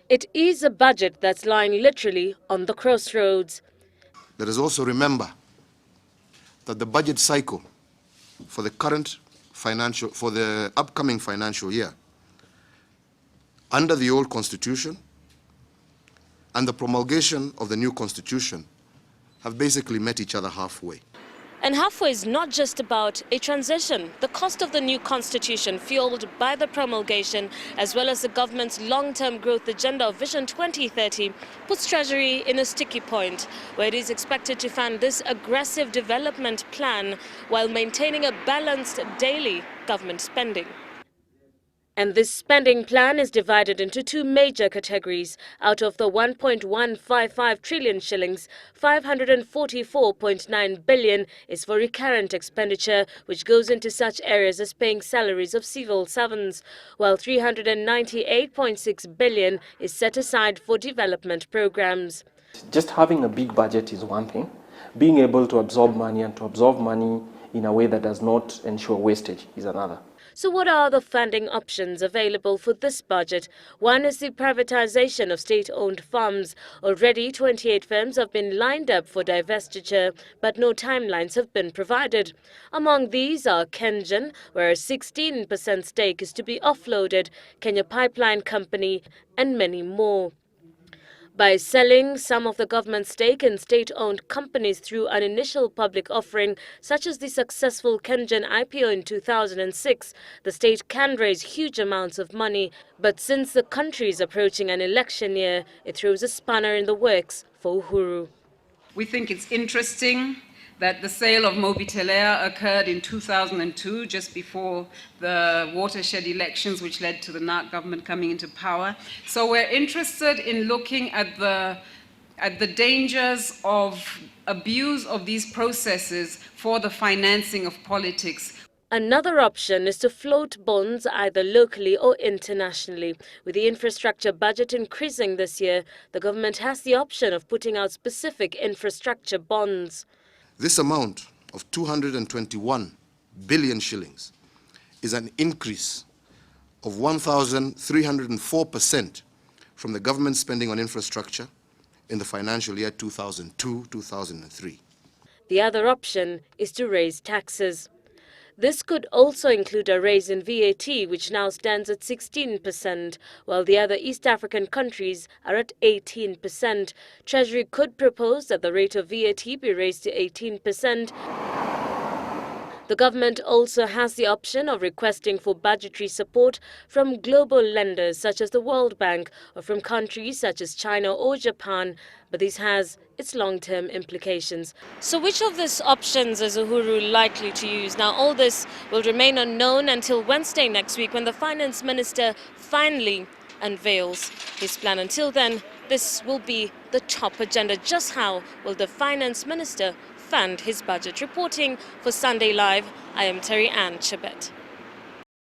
It is a budget that's lying literally on the crossroads. Let us also remember that the budget cycle for the upcoming financial year, under the old constitution and the promulgation of the new constitution, have basically met each other halfway. And halfway is not just about a transition. The cost of the new constitution, fueled by the promulgation, as well as the government's long-term growth agenda of Vision 2030, puts Treasury in a sticky point, where it is expected to fund this aggressive development plan while maintaining a balanced daily government spending. And this spending plan is divided into two major categories. Out of the 1.155 trillion shillings, 544.9 billion is for recurrent expenditure, which goes into such areas as paying salaries of civil servants, while 398.6 billion is set aside for development programs. Just having a big budget is one thing. Being able to absorb money and to absorb money in a way that does not ensure wastage is another. So what are the funding options available for this budget? One is the privatization of state-owned firms. Already 28 firms have been lined up for divestiture, but no timelines have been provided. Among these are Kengen, where a 16% stake is to be offloaded, Kenya Pipeline Company, and many more. By selling some of the government's stake in state-owned companies through an initial public offering, such as the successful Kengen IPO in 2006, the state can raise huge amounts of money. But since the country is approaching an election year, it throws a spanner in the works for Uhuru. We think it's interesting that the sale of Mobitelea occurred in 2002, just before the watershed elections, which led to the NARC government coming into power. So we're interested in looking at the dangers of abuse of these processes for the financing of politics. Another option is to float bonds either locally or internationally. With the infrastructure budget increasing this year, the government has the option of putting out specific infrastructure bonds. This amount of 221 billion shillings is an increase of 1,304% from the government spending on infrastructure in the financial year 2002-2003. The other option is to raise taxes. This could also include a raise in VAT, which now stands at 16%, while the other East African countries are at 18%. Treasury could propose that the rate of VAT be raised to 18%. The government also has the option of requesting for budgetary support from global lenders such as the World Bank or from countries such as China or Japan, but this has its long-term implications. So which of these options is Uhuru likely to use? Now, all this will remain unknown until Wednesday next week when the finance minister finally unveils his plan. Until then, this will be the top agenda. Just how will the finance minister fund his budget? Reporting for Sunday Live, I am Terryanne Chebet.